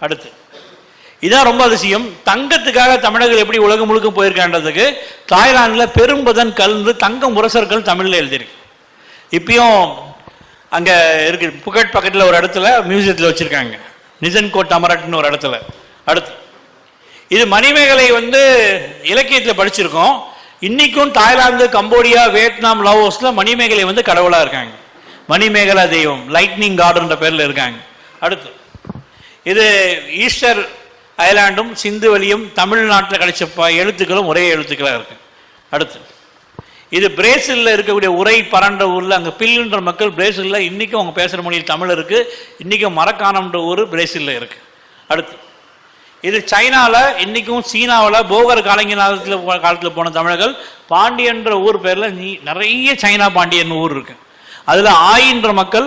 அடுத்து இதான் ரொம்ப அதிசயம். தங்கத்துக்காக தமிழர்கள் எப்படி உலகம் முழுக்க போயிருக்கான்றதுக்கு தாய்லாந்தில் பெரும்பதன் கலந்து தங்க முரசர்கள் தமிழில் எழுதியிருக்கு. இப்பயும் அங்கே இருக்கு, புகட் பக்கத்தில் ஒரு இடத்துல மியூசியத்தில் வச்சுருக்காங்க, நிசன்கோட் அமரட்னு ஒரு இடத்துல. அடுத்து இது மணிமேகலை இலக்கியத்தில் படிச்சிருக்கோம். இன்றைக்கும் தாய்லாந்து, கம்போடியா, வியட்நாம், லாவோஸில் மணிமேகலை கடவுளாக இருக்காங்க. மணிமேகலா தெய்வம், லைட்னிங் காடுன்ற பேரில் இருக்காங்க. அடுத்து இது ஈஸ்டர் ஐலாண்டும் சிந்து வழியும் தமிழ்நாட்டில் கிடைச்ச எழுத்துக்களும் ஒரே எழுத்துக்களாக இருக்கு. அடுத்து இது பிரேசிலில் இருக்கக்கூடிய உரை பரண்ட ஊரில், அங்கே பில்லுன்ற மக்கள் பிரேசிலில் இன்றைக்கும் அவங்க பேசுகிற மொழியில் தமிழ் இருக்குது. இன்றைக்கும் மரக்கானம்ன்ற ஊர் பிரேசிலில் இருக்குது. அடுத்து இது சைனாவில், இன்றைக்கும் சீனாவில் போகர் காலத்தில் போன தமிழர்கள் பாண்டியன்ற ஊர் பேரில் நிறைய சைனா பாண்டியன் ஊர் இருக்குது. அதில் ஆயின்ற மக்கள்,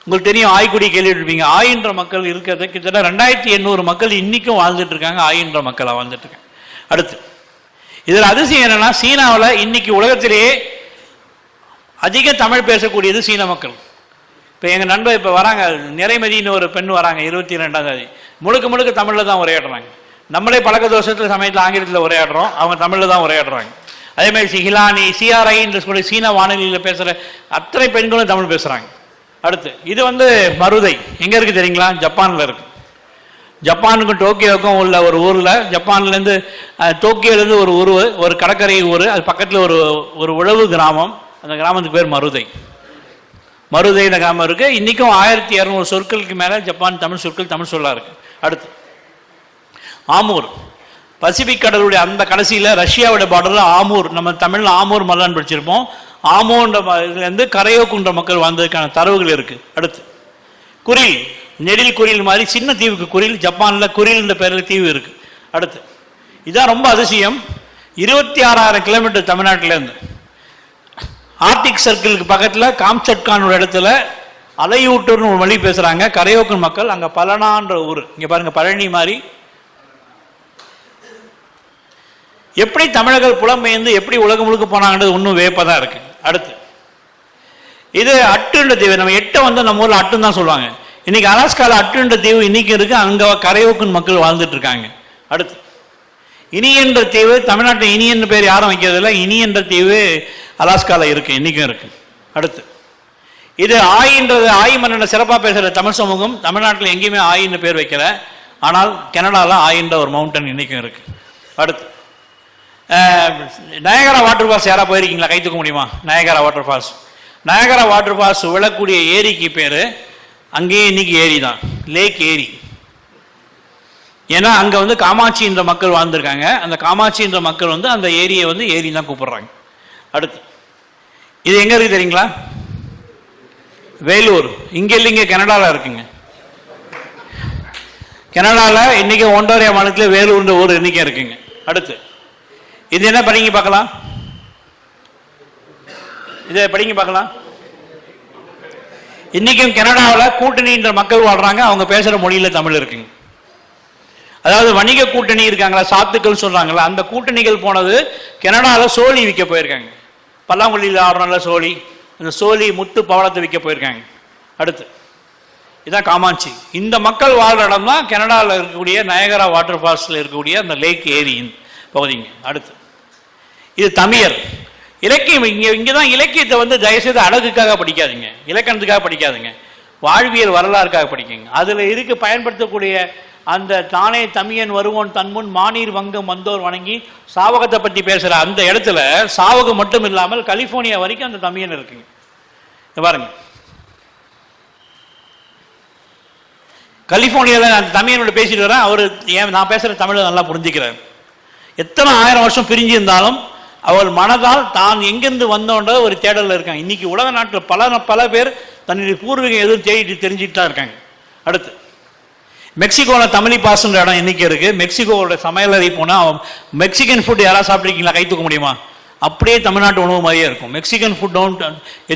உங்களுக்கு தெரியும், ஆய்குடி கேள்விப்பட்டிருப்பீங்க. ஆயின்ற மக்கள் இருக்கிறது கிட்டத்தட்ட 2800 மக்கள் இன்றைக்கும் வாழ்ந்துட்டு இருக்காங்க. ஆயின்ற மக்களாக வாழ்ந்துட்டு இருக்காங்க. அடுத்து இதில் அதிசயம் என்னன்னா, சீனாவில் இன்னைக்கு உலகத்திலேயே அதிக தமிழ் பேசக்கூடியது சீன மக்கள். இப்போ எங்கள் நண்பர் இப்போ வராங்க, நிறைமதினு ஒரு பெண் வராங்க, 22ஆம் தேதி. முழுக்க முழுக்க தமிழில் தான் உரையாடுறாங்க. நம்மளே பழக்க தோஷத்தில் சமயத்தில் ஆங்கிலத்தில் உரையாடுறோம், அவங்க தமிழில் தான் உரையாடுறாங்க. அதே மாதிரி ஹிலானி, சிஆர்ஐ என்று சொல்லி சீன வானொலியில் பேசுகிற அத்தனை பெண்களும் தமிழ் பேசுகிறாங்க. அடுத்து இது மருதை எங்கே இருக்குது தெரியுங்களா? ஜப்பானில் இருக்குது. ஜப்பானுக்கும் டோக்கியோவுக்கும் உள்ள ஒரு ஊரில், ஜப்பான்லேருந்து டோக்கியோலேருந்து ஒரு கடற்கரை ஊர், அது பக்கத்தில் ஒரு உழவு கிராமம். அந்த கிராமத்துக்கு பேர் மருதை. மருதைன்ற கிராமம் இருக்குது. இன்றைக்கும் 1200 சொற்களுக்கு மேலே ஜப்பான் தமிழ் சொற்கள் தமிழ் சொல்லாக இருக்குது. அடுத்து ஆமூர், பசிபிக் கடலுடைய அந்த கடைசியில் ரஷ்யாவோட பார்டரில் ஆமூர், நம்ம தமிழில் ஆமூர் மல்லான்னு படிச்சிருப்போம். ஆமோன்ற இதுலேருந்து கரையோக்குன்ற மக்கள் வாழ்ந்ததுக்கான தரவுகள் இருக்குது. அடுத்து குரில், நெடில் குரில் மாதிரி சின்ன தீவுக்கு குரில், ஜப்பானில் குரில்ன்ற பேரில் தீவு இருக்குது. அடுத்து இதான் ரொம்ப அதிசயம். 26,000 கிலோமீட்டர் தமிழ்நாட்டிலேருந்து ஆர்டிக் சர்க்கிளுக்கு பக்கத்தில் காம்சட்கான் ஒரு இடத்துல அலையூட்டர்னு ஒரு மொழி பேசுகிறாங்க கரையோக்கன் மக்கள். அங்கே பலனான்ற ஊர், இங்கே பாருங்கள், பழனி மாதிரி. எப்படி தமிழர்கள் புலம்பெயர்ந்து எப்படி உலகம் முழுக்க போனாங்கன்றது ஒன்றும் வேப்பதான் இருக்கு. அடுத்து இது அட்டுன்ற தீவு. நம்ம எட்டை நம்ம ஊரில் அட்டுன்னு தான் சொல்லுவாங்க. இன்னைக்கு அலாஸ்கால அட்டுன்ற தீவு இன்னைக்கு இருக்கு, அங்கே கரையோக்கன் மக்கள் வாழ்ந்துட்டு இருக்காங்க. அடுத்து இனி என்ற தீவு, தமிழ்நாட்டில் இனி என்ற பேர் யாரும் வைக்கிறதில்ல, இனி என்ற தீவு அலாஸ்கால இருக்கு, இன்னைக்கும் இருக்கு. அடுத்து இது ஆயின்றது, ஆய் மன்னனை சிறப்பாக பேசுகிற தமிழ் சமூகம் தமிழ்நாட்டில் எங்கேயுமே ஆயின்ற பேர் வைக்கல, ஆனால் கனடாவில் ஆயின்ற ஒரு மவுண்டன் இன்னைக்கும் இருக்கு. அடுத்து நயகரா வாட்டர் ஃபால்ஸ் யாராவது போயிருக்கீங்களா? கை தூக்க முடியுமா? Niagara water falls. Niagara water falls விழக்கூடிய ஏரிக்கு பேர், அங்கேயே இன்னைக்கு ஏரி தான், லேக் ஏரி. ஏன்னா அங்கே காமாட்சி என்ற மக்கள் வாழ்ந்துருக்காங்க. அந்த காமாட்சி என்ற மக்கள் அந்த ஏரியை ஏரி தான் கூப்பிடுறாங்க. அடுத்து இது எங்கே இருக்குது தெரியுங்களா? வேலூர். இங்கே இல்லைங்க, கனடாவில் இருக்குங்க. கனடாவில் இன்னைக்கு ஒன்டாரியோ மாநிலத்தில் வேலூர்ன்ற ஊர் இன்னைக்கு இருக்குங்க. அடுத்து இது என்ன படிங்க பார்க்கலாம், இதை படிங்க பார்க்கலாம். இன்னைக்கும் கனடாவில் கூட்டணின்ற மக்கள் வாழ்றாங்க, அவங்க பேசுற மொழியில தமிழ் இருக்குங்க. அதாவது வணிக கூட்டணி இருக்காங்களா, சாத்துக்கள் சொல்றாங்களா, அந்த கூட்டணிகள் போனது கனடாவில் சோழி விற்க போயிருக்காங்க. பல்லாங்குழியில் ஆடுறனால சோழி, அந்த சோழி முத்து பவளத்தை விற்க போயிருக்காங்க. அடுத்து இதான் காமாட்சி. இந்த மக்கள் வாழ்ற இடம் தான் கனடாவில் இருக்கக்கூடிய நயகரா வாட்டர் ஃபால்ஸில் இருக்கக்கூடிய அந்த லேக் ஏரியின் பகுதிங்க. அடுத்து இது தமிழர் இலக்கியம். இங்கே தான் இலக்கியத்தை தயவுசெய்து அழகுக்காக படிக்காதுங்க, இலக்கணத்துக்காக படிக்காதுங்க, வாழ்வியல் வரலாறுக்காக படிக்குங்க. அதில் இருக்கு பயன்படுத்தக்கூடிய அந்த தானே தமியன் வருவோன் தன்முன் மானீர் வங்கம் வந்தோர் வணங்கி சாவகத்தை பற்றி பேசுகிற அந்த இடத்துல சாவகம் மட்டும் இல்லாமல் கலிஃபோர்னியா வரைக்கும் அந்த தமியன் இருக்குங்க. பாருங்க, கலிஃபோர்னியாவில் அந்த தமிழனோட பேசிட்டு வரேன். அவர் நான் பேசுகிற தமிழை நல்லா புரிஞ்சுக்கிறார். எத்தனை 1000 வருஷம் பிரிஞ்சு இருந்தாலும் அவள் மனதால் தான் எங்கிருந்து வந்தோன்ற ஒரு தேடலில் இருக்காங்க. இன்னைக்கு உலக நாட்டில் பல பேர் தன்னுடைய பூர்வீகம் எதுவும் தேடிட்டு தெரிஞ்சுட்டு தான் இருக்காங்க. அடுத்து மெக்சிகோவில் தமிழி பாசுன்ற இடம் இன்னைக்கு இருக்கு. மெக்சிகோவோட சமையலறை போனால் மெக்சிகன் ஃபுட் யாராவது சாப்பிட்ருக்கீங்களா? கை தூக்க முடியுமா? அப்படியே தமிழ்நாட்டு உணவு மாதிரியே இருக்கும். மெக்சிகன் ஃபுட்டும்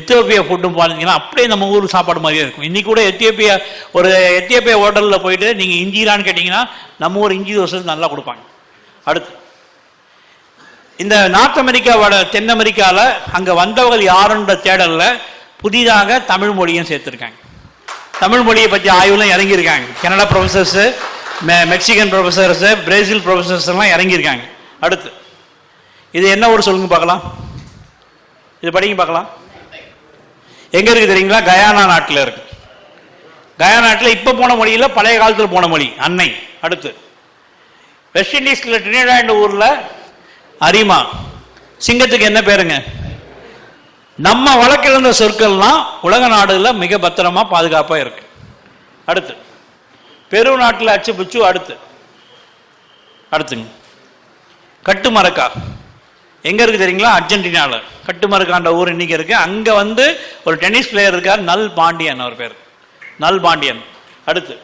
எத்தியோப்பியா ஃபுட்டும் பார்த்தீங்கன்னா அப்படியே நம்ம ஊர் சாப்பாடு மாதிரியே இருக்கும். இன்னைக்கு கூட எத்தியோப்பியா ஹோட்டலில் போயிட்டு நீங்கள் இஞ்சிரான்னு கேட்டிங்கன்னா நம்ம ஊர் இஞ்சி தோசை நல்லா கொடுப்பாங்க. அடுத்து இந்த நார்த் அமெரிக்காவோட தென் அமெரிக்காவில் அங்கே வந்தவர்கள் யாருன்ற தேடலில் புதிதாக தமிழ் மொழியும் சேர்த்துருக்காங்க. தமிழ் மொழியை பற்றி ஆய்வுலாம் இறங்கியிருக்காங்க. Canada professors, Mexican professors, Brazil professors எல்லாம் இறங்கியிருக்காங்க. அடுத்து இது என்ன ஊர் சொல்லுங்க பார்க்கலாம், இது படிங்க பார்க்கலாம். எங்கே இருக்குது தெரியுங்களா? கயானா நாட்டில் இருக்கு. கயானா நாட்டில் இப்போ போன மொழியில் பழைய காலத்தில் போன மொழி அன்னை. அடுத்து வெஸ்ட் இண்டீஸில் ட்ரினிடாட் ஊரில் அரிமா. சிங்கத்துக்கு என்ன பேருங்க? நம்ம வழக்கிழந்த சொற்கள்லாம் உலக நாடுகளில் மிக பத்திரமா பாதுகாப்பாக இருக்கு. அடுத்து பெரு நாட்டில் அச்சு புச்சு. அடுத்துங்க கட்டுமரக்கா எங்க இருக்கு தெரியுங்களா? அர்ஜென்டினாவில் கட்டுமரக்கான்ற ஊர் இன்னைக்கு இருக்கு. அங்க ஒரு டென்னிஸ் பிளேயர் இருக்கார், நல் பாண்டியன், அவர் பேர் நல் பாண்டியன். அடுத்து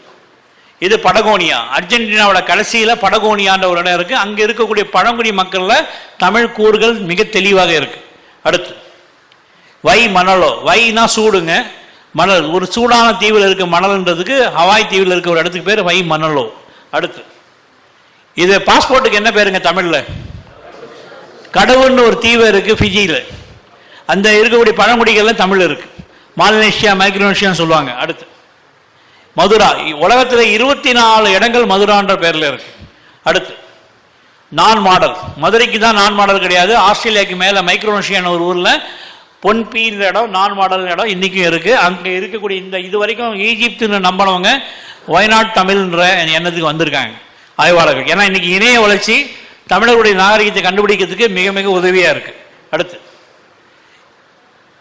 இது படகோனியா, அர்ஜென்டினாவோட கடைசியில படகோனியான்ற ஒரு இடம் இருக்கு. அங்க இருக்கக்கூடிய பழங்குடி மக்கள்ல தமிழ் கூறுகள் மிக தெளிவாக இருக்கு. அடுத்து வை மணலோ, வைனா சூடுங்க, மணல். ஒரு சூடான தீவில் இருக்க மணல்ன்றதுக்கு ஹவாய் தீவில் இருக்க ஒரு இடத்துக்கு பேர் வை மணலோ. அடுத்து இது பாஸ்போர்ட்டுக்கு என்ன பேருங்க தமிழ்ல? கடவுள்னு ஒரு தீவு இருக்கு ஃபிஜியில். அந்த இருக்கக்கூடிய பழங்குடிகள்ல தமிழ் இருக்கு. மாலினேஷியா, மைக்ரோனேஷியா சொல்லுவாங்க. அடுத்து மதுரா, உலகத்தில் 24 இடங்கள் மதுரான்ற பேர்ல இருக்கு. அடுத்து நான் மாடல், மதுரைக்கு தான் நான் மாடல் கிடையாது. ஆஸ்திரேலியாவுக்கு மேல மைக்ரோனேஷியான்னு ஒரு ஊர்ல பொன்பீன்ற இடம், நான் மாடல் இடம் இன்னைக்கும் இருக்கு. அங்க இருக்கக்கூடிய இந்த இது வரைக்கும் ஈஜிப்துன்னு நம்பினவங்க வயநாட் தமிழ்ன்ற எண்ணத்துக்கு வந்திருக்காங்க ஆய்வாளர்கள். ஏன்னா இன்னைக்கு இணைய வளர்ச்சி தமிழர்களுடைய நாகரிகத்தை கண்டுபிடிக்கிறதுக்கு மிக மிக உதவியா இருக்கு. அடுத்து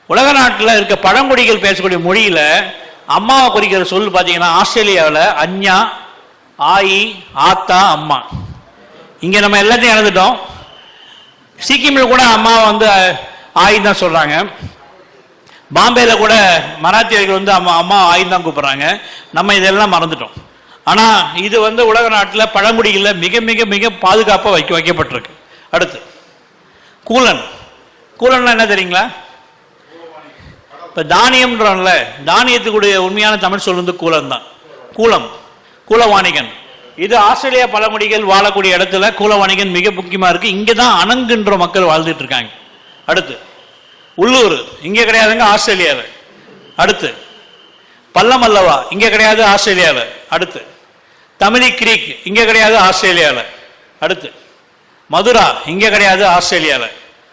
உலக நாட்டில் இருக்க பழங்குடிகள் பேசக்கூடிய மொழியில அம்மாவை குறிக்கிற சொல் பார்த்தீங்கன்னா ஆஸ்திரேலியாவில் அஞ்ஞா, ஆயி, ஆத்தா, அம்மா. இங்க நம்ம எல்லாத்தையும் இழந்துட்டோம். சிக்கிமில் கூட அம்மா ஆயி தான் சொல்றாங்க. பாம்பேல கூட மராத்தியர்கள் அம்மா ஆயி தான் கூப்பிடுறாங்க. நம்ம இதெல்லாம் மறந்துட்டோம். ஆனா இது உலக நாட்டில் பழங்குடிகளில் மிக மிக மிக பாதுகாப்பாக வைக்கப்பட்டிருக்கு. அடுத்து கூலன். கூலன் என்ன தெரியுங்களா? இப்ப தானியம்ன்றோம்ல, தானியத்துக்குடைய உண்மையான தமிழ் சொல் கூலம் தான். கூலம், கூலவாணிகன். இது ஆஸ்திரேலியா பழங்குடிகள் வாழக்கூடிய இடத்துல கூலவாணிகன் மிக முக்கியமா இருக்கு. இங்கதான் அணங்குன்ற மக்கள் வாழ்ந்துட்டு இருக்காங்க. அடுத்து உள்ளூர், இங்க கிடையாதுங்க, ஆஸ்திரேலியாவில். அடுத்து பல்லமல்லவா, இங்க கிடையாது, ஆஸ்திரேலியாவில். அடுத்து தமிழி கிரீக், இங்க கிடையாது, ஆஸ்திரேலியாவில். அடுத்து மதுரா, இங்க கிடையாது, ஆஸ்திரேலியாவில்.